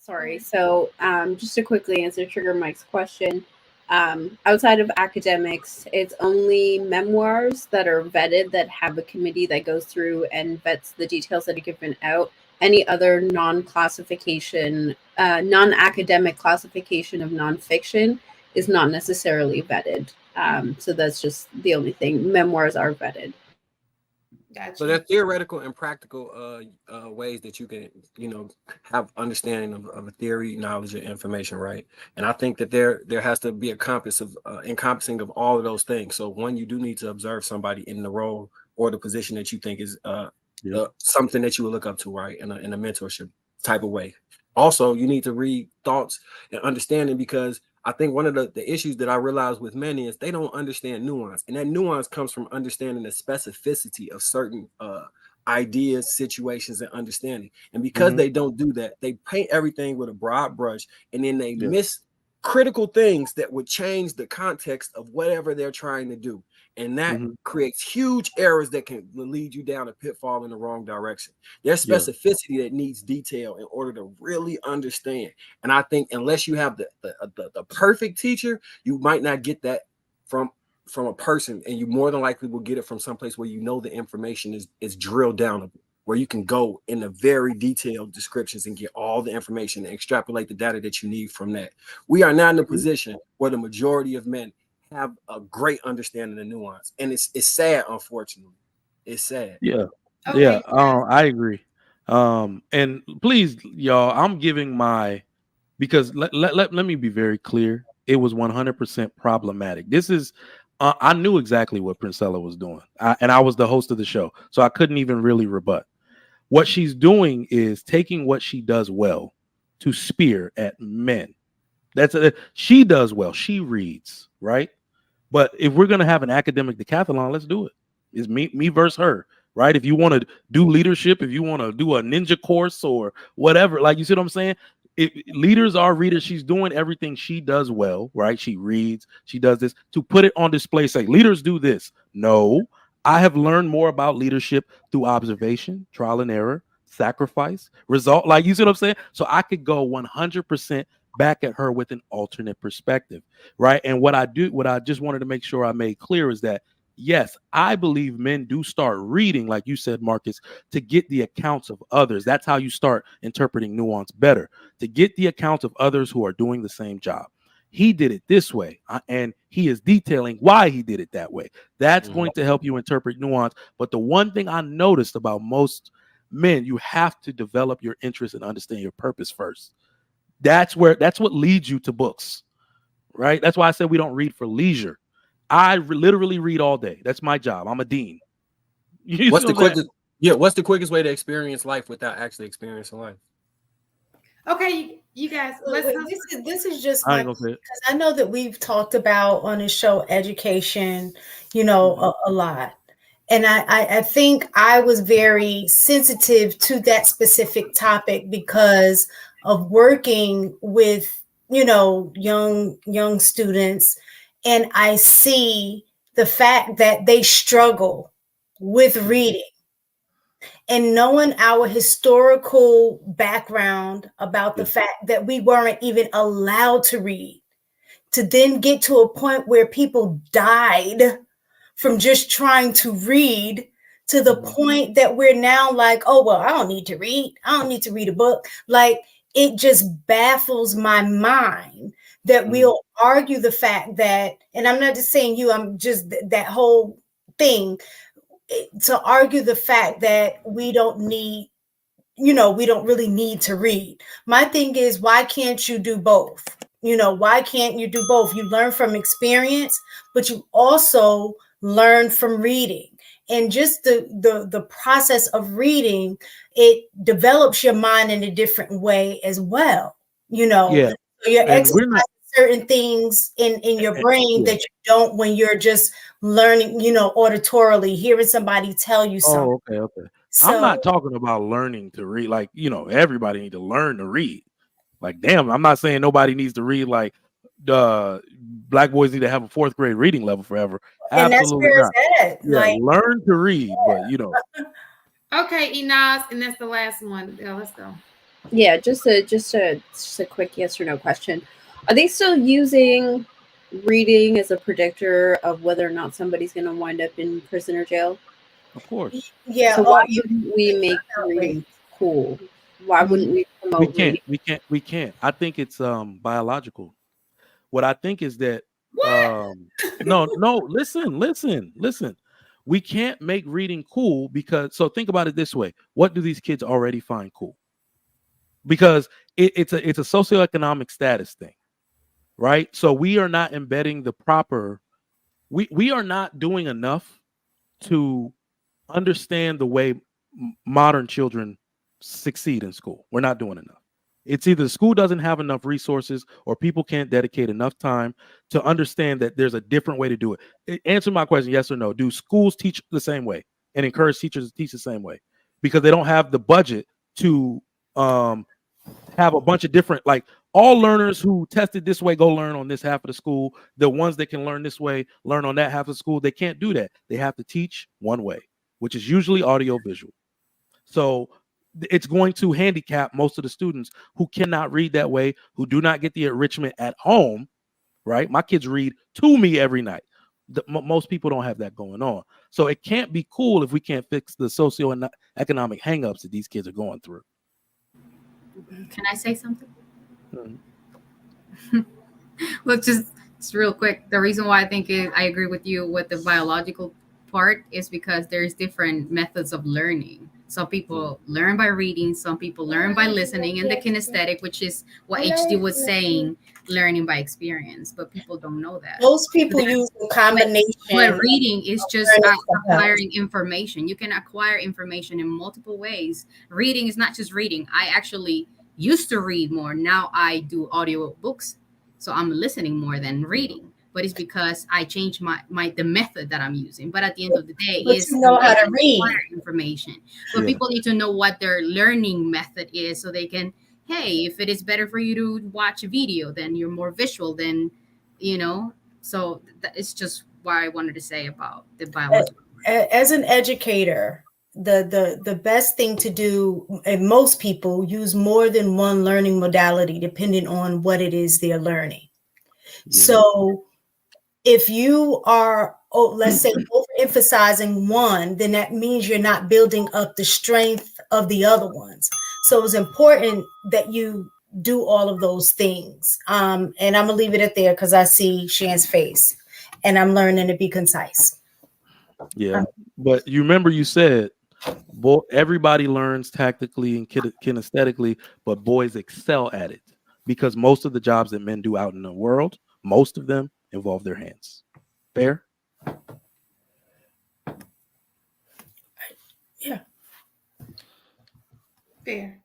Sorry. So, just to quickly answer Trigger Mike's question, outside of academics, it's only memoirs that are vetted that have a committee that goes through and vets the details that are given out. Any other non-classification, non-academic classification of nonfiction is not necessarily vetted. So that's just the only thing. Memoirs are vetted. So Gotcha. there's theoretical and practical ways that you can, have understanding of a theory, knowledge, and information, right? And I think that there has to be a compass of encompassing of all of those things. So one, you do need to observe somebody in the role or the position that you think is something that you would look up to, right? In a mentorship type of way. Also, you need to read thoughts and understanding, because I think one of the issues that I realize with many is they don't understand nuance. And that nuance comes from understanding the specificity of certain ideas, situations, and understanding. And because they don't do that, they paint everything with a broad brush, and then they miss critical things that would change the context of whatever they're trying to do. And that creates huge errors that can lead you down a pitfall in the wrong direction. There's specificity that needs detail in order to really understand. And I think unless you have the perfect teacher, you might not get that from a person, and you more than likely will get it from someplace where the information is drilled down, where you can go in the very detailed descriptions and get all the information and extrapolate the data that you need from that. We are not in a position where the majority of men have a great understanding of nuance, and it's sad. Unfortunately, it's sad. Okay. I agree. And please, y'all, I'm giving my, because let me be very clear. It was 100% problematic. This is, I knew exactly what Princella was doing, and I was the host of the show, so I couldn't even really rebut. What she's doing is taking what she does well to spear at men. She does well. She reads, right? But if we're gonna have an academic decathlon, let's do it. It's me versus her, right? If you want to do leadership, if you want to do a ninja course or whatever, like, you see what I'm saying? Leaders are readers. She's doing everything she does well, right? She reads, she does this to put it on display. Say, leaders do this. No, I have learned more about leadership through observation, trial and error, sacrifice, result. Like, you see what I'm saying? So I could go 100% back at her with an alternate perspective, right? And what I just wanted to make sure I made clear is that, yes, I believe men do start reading, like you said, Marcus, to get the accounts of others. That's how you start interpreting nuance better, to get the accounts of others who are doing the same job. He did it this way, and he is detailing why he did it that way. That's going to help you interpret nuance. But the one thing I noticed about most men, you have to develop your interest and understand your purpose first. That's what leads you to books, right? That's why I said we don't read for leisure. I literally read all day. That's my job. I'm a dean. What's the quickest? Yeah, what's the quickest way to experience life without actually experiencing life? Okay, you guys. This is just my, because I know that we've talked about on this show education, a lot. And I think I was very sensitive to that specific topic because of working with, young students. And I see the fact that they struggle with reading. And knowing our historical background about the fact that we weren't even allowed to read, to then get to a point where people died from just trying to read, to the point that we're now like, oh, well, I don't need to read. I don't need to read a book. Like, it just baffles my mind that we'll argue the fact that, and I'm not just saying you, I'm just that whole thing, to argue the fact that we don't need, we don't really need to read. My thing is, why can't you do both? Why can't you do both? You learn from experience, but you also learn from reading. And just the process of reading, it develops your mind in a different way as well. So you're exercising certain things in your brain that you don't when you're just learning, auditorily, hearing somebody tell you something. Oh, okay. So, I'm not talking about learning to read. Like, everybody need to learn to read. Like, damn, I'm not saying nobody needs to read like black boys need to have a 4th grade reading level forever. And Absolutely not. Like, learn to read, but Okay, Enos, and that's the last one. Yeah, let's go. Yeah, just a quick yes or no question. Are they still using reading as a predictor of whether or not somebody's going to wind up in prison or jail? Of course. Yeah. So Oh, why yeah, wouldn't we make definitely. reading cool? Why wouldn't we We promote can't. reading? We can't. I think it's biological. What I think is that What? no, listen. We can't make reading cool because so think about it this way. What do these kids already find cool? Because it's a socioeconomic status thing, right? So we are not embedding the proper we are not doing enough to understand the way modern children succeed in school. We're not doing enough. It's either the school doesn't have enough resources or people can't dedicate enough time to understand that there's a different way to do it. Answer my question, yes or no. Do schools teach the same way and encourage teachers to teach the same way? Because they don't have the budget to have a bunch of different, like all learners who tested this way go learn on this half of the school. The ones that can learn this way learn on that half of the school. They can't do that. They have to teach one way, which is usually audio visual. So it's going to handicap most of the students who cannot read that way, who do not get the enrichment at home, right? My kids read to me every night. Most people don't have that going on. So it can't be cool if we can't fix the socioeconomic hangups that these kids are going through. Can I say something? Mm-hmm. Well, just real quick. The reason why I think I agree with you with the biological part is because there's different methods of learning. Some people learn by reading, some people learn by listening, and the kinesthetic, which is what HD was saying, learning by experience. But people don't know that. Most people use a combination. But reading is just learning acquiring information. You can acquire information in multiple ways. Reading is not just reading. I actually used to read more. Now I do audio books. So I'm listening more than reading. But it's because I changed the method that I'm using. But at the end of the day, But is you know how to acquire read. information. But Yeah. people need to know what their learning method is so they can, hey, if it is better for you to watch a video, then you're more visual than, so it's just what I wanted to say about the biological. As an educator, the best thing to do, and most people use more than one learning modality depending on what it is they're learning. Yeah. So if you are, let's say, overemphasizing one, then that means you're not building up the strength of the other ones. So it's important that you do all of those things. And I'm gonna leave it at there because I see Shan's face, and I'm learning to be concise. Yeah, but you remember you said, everybody learns tactically and kinesthetically, but boys excel at it because most of the jobs that men do out in the world, most of them involve their hands. Fair? Yeah. Fair.